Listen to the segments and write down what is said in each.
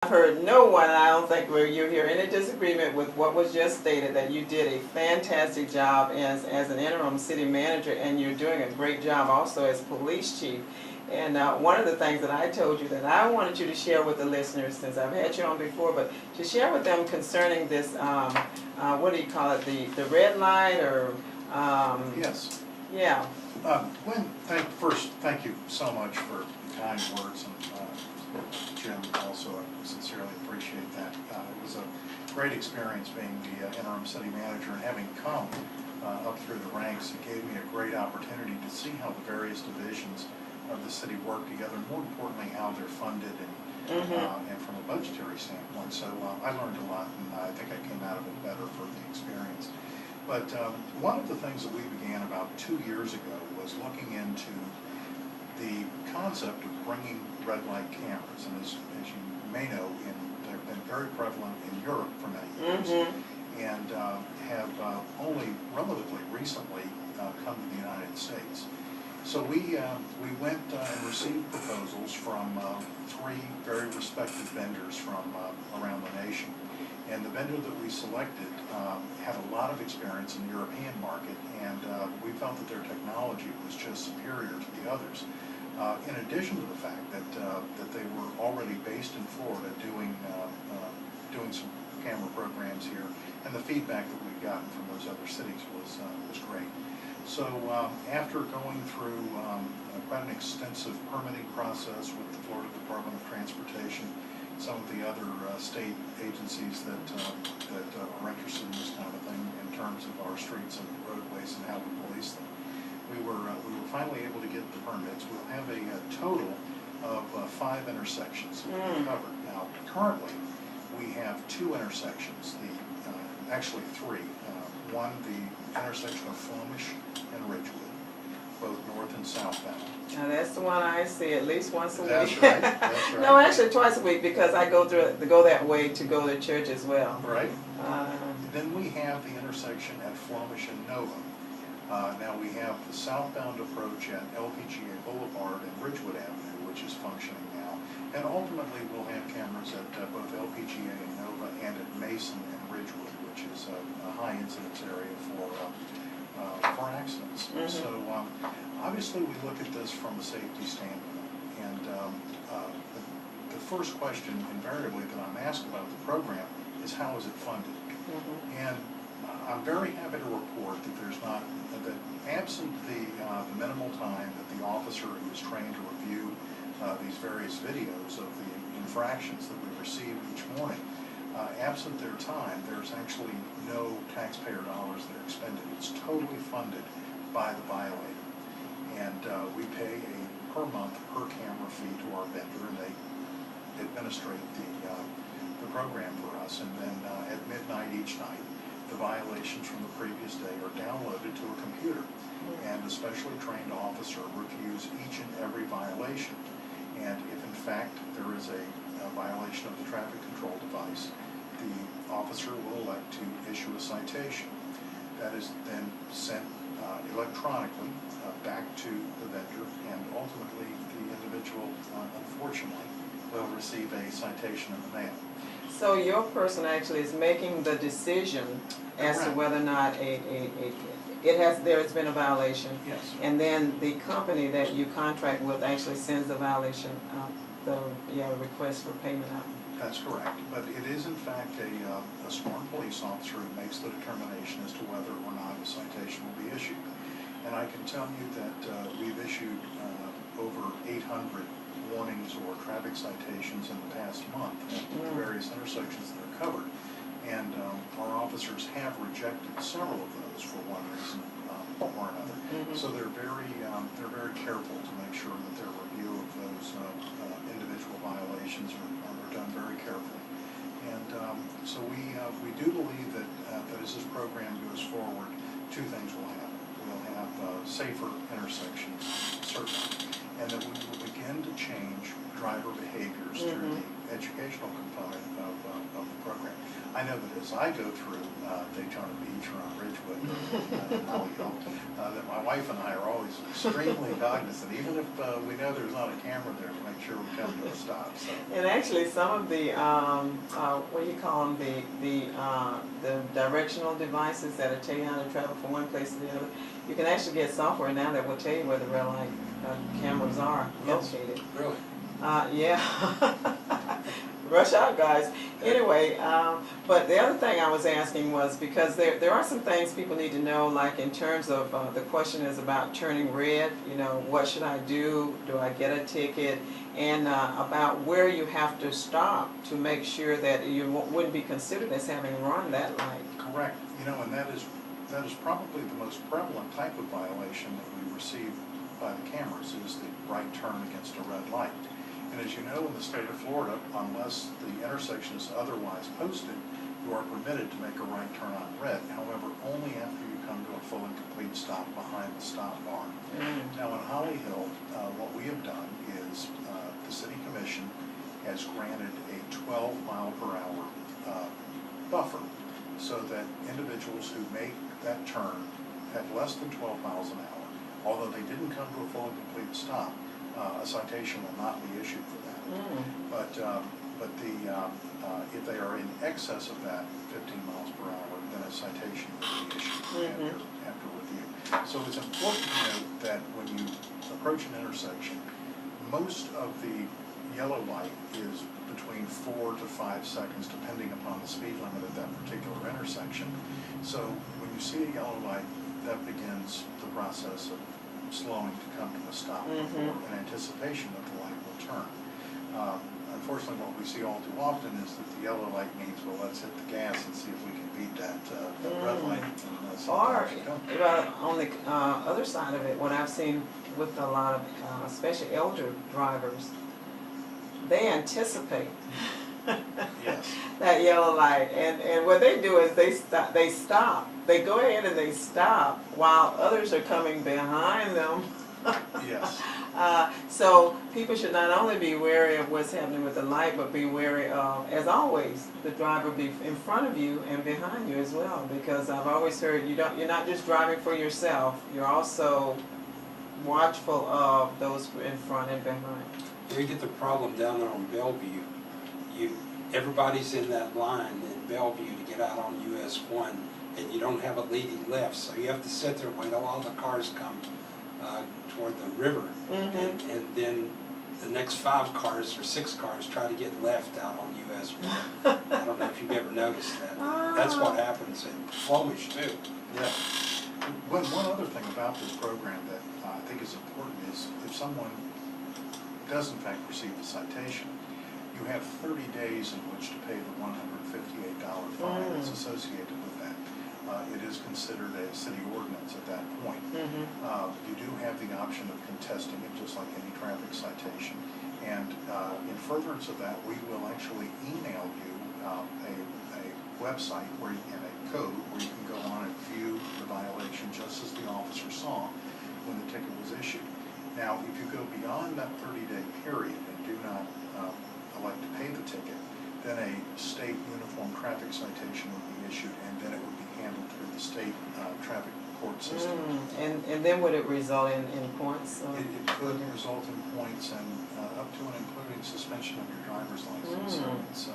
I've heard no one, I don't think, where you hear any disagreement with what was just stated, that you did a fantastic job as an interim city manager, and you're doing a great job also as police chief. And one of the things that I told you that I wanted you to share with the listeners, since I've had you on before, but to share with them concerning this, what do you call it, the red light, or... Yes. Yeah. Gwen, thank you so much for the kind words, and Jim, also I sincerely appreciate that. It was a great experience being the interim city manager, and having come up through the ranks, it gave me a great opportunity to see how the various divisions of the city work together, and more importantly how they're funded, and from a budgetary standpoint. So I learned a lot, and I think I came out of it better for the experience. But one of the things that we began about 2 years ago was looking into the concept of bringing red light cameras, and as you may know, they've been very prevalent in Europe for many years, and have only relatively recently come to the United States. So we went and received proposals from 3 very respected vendors from around the nation. And the vendor that we selected had a lot of experience in the European market, and we felt that their technology was just superior to the others. In addition to the fact that they were already based in Florida doing some camera programs here, and the feedback that we'd gotten from those other cities was great. So after going through quite an extensive permitting process with the Florida Department of Transportation, some of the other state agencies that are interested in this kind of thing in terms of our streets and roadways and how we police them, we were finally able to get the permits. We'll have a total of 5 intersections covered. Now, currently, we have 2 intersections, actually 3. One, the intersection of Flemish and Ridgewood, both north and southbound. Now that's the one I see at least once a week. That's right. That's right. No, actually twice a week, because I go that way to go to church as well. Right. Then we have the intersection at Flemish and Nova. Now we have the southbound approach at LPGA Boulevard and Ridgewood Avenue, which is functioning now. And ultimately we'll have cameras at both LPGA and Nova, and at Mason and Ridgewood, which is a high incidence area for accidents. So obviously we look at this from a safety standpoint, and the first question invariably that I'm asked about the program is, how is it funded? And I'm very happy to report that that absent the minimal time that the officer who is trained to review these various videos of the infractions that we receive each morning, absent their time, there's actually no taxpayer dollars that are expended. It's totally funded by the violator. And we pay a per month, per camera fee to our vendor, and they administrate the program for us. And then at midnight each night, the violations from the previous day are downloaded to a computer. And a specially trained officer reviews each and every violation. And if in fact there is a violation of the traffic control device, the officer will elect to issue a citation. That is then sent electronically back to the vendor, and ultimately the individual, unfortunately, will receive a citation in the mail. So your person actually is making the decision as to whether or not there's been a violation. Yes. And then the company that you contract with actually sends the violation, the request for payment out. That's correct. But it is in fact a sworn police officer who makes the determination as to whether or not a citation will be issued. And I can tell you that we've issued over 800 warnings or traffic citations in the past month at the various intersections that are covered. And our officers have rejected several of those for one reason or another. So they're very careful to make sure that their review of those individual violations are done very carefully. And so we do believe that as this program goes forward, 2 things will happen. We'll have safer intersections, certainly, and that we will begin to change driver behaviors through the educational component of the program. I know that as I go through Daytona Beach or on Ridgewood or Holly Hill, that my wife and I are always extremely cognizant, even if we know there's not a camera there, to make sure we come to a stop. So. And actually, some of the what do you call them, the directional devices that'll tell you how to travel from one place to the other, you can actually get software now that will tell you where the red light cameras are located. Really? Yeah. Rush out, guys. Anyway, but the other thing I was asking was, because there are some things people need to know, like in terms of the question is about turning red, you know, what should I do? Do I get a ticket? And about where you have to stop to make sure that you wouldn't be considered as having run that light. Correct. You know, and that is probably the most prevalent type of violation that we receive by the cameras, is the right turn against a red light. And as you know, in the state of Florida, unless the intersection is otherwise posted, you are permitted to make a right turn on red. However, only after you come to a full and complete stop behind the stop bar. Now in Holly Hill, what we have done is the City Commission has granted a 12-mile-per-hour buffer, so that individuals who make that turn at less than 12 miles an hour, although they didn't come to a full and complete stop, a citation will not be issued for that. If they are in excess of that 15 miles per hour, then a citation will be issued after review. So it's important to note that when you approach an intersection, most of the yellow light is between 4 to 5 seconds, depending upon the speed limit at that particular intersection. So when you see a yellow light, that begins the process of slowing to come to a stop in anticipation that the light will turn. Unfortunately, what we see all too often is that the yellow light means, well, let's hit the gas and see if we can beat that red light. Or on the other side of it, what I've seen with a lot of, especially elder drivers, they anticipate that yellow light, and what they do is they stop. They go ahead and they stop while others are coming behind them. Yes. So people should not only be wary of what's happening with the light, but be wary of, as always, the driver be in front of you and behind you as well. Because I've always heard you're not just driving for yourself, you're also watchful of those in front and behind. You get the problem down there on Bellevue. Everybody's in that line in Bellevue to get out on US 1, and you don't have a leading left, so you have to sit there and wait till all the cars come toward the river, and then the next 5 cars or 6 cars try to get left out on US 1. I don't know if you've ever noticed that. That's what happens in Flemish too. Yeah. One other thing about this program that I think is important is, if someone does in fact receive a citation, you have 30 days in which to pay the $158 fine that's associated with that. It is considered a city ordinance at that point. You do have the option of contesting it, just like any traffic citation. And in furtherance of that, we will actually email you a website and a code where you can go on and view the violation just as the officer saw when the ticket was issued. Now, if you go beyond that 30-day period and do not elect to pay the ticket, then a state uniform traffic citation would be issued, and then it would be handled through the state traffic court system. And then would it result in points? It could result in points, and up to and including suspension of your driver's license. So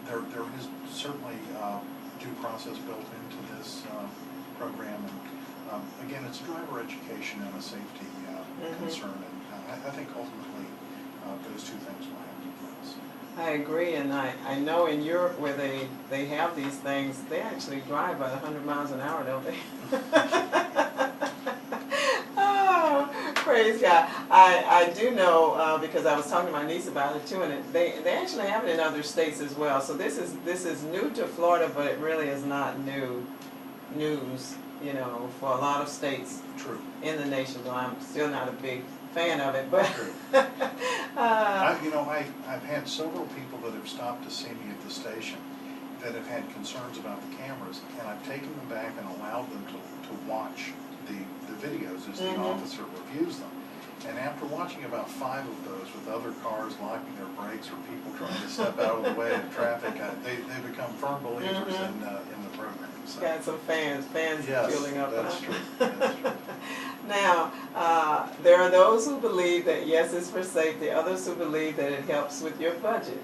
there is certainly due process built into this program, and again, it's driver education and a safety concern, and I think ultimately those two things will have to place. I agree, and I know in Europe where they have these things, they actually drive at 100 miles an hour, don't they? Oh, praise God. I do know, because I was talking to my niece about it too, and they actually have it in other states as well. So this is new to Florida, but it really is not new news, you know, for a lot of states in the nation. Though I'm still not a big fan of it, but I've had several people that have stopped to see me at the station that have had concerns about the cameras, and I've taken them back and allowed them to watch the videos as the officer reviews them. And after watching about 5 of those with other cars locking their brakes or people trying to step out of the way of traffic, they become firm believers in the program. So. Got some fans Yes, fueling up. that's true. That's true. Now, there are those who believe that yes, it's for safety, others who believe that it helps with your budget.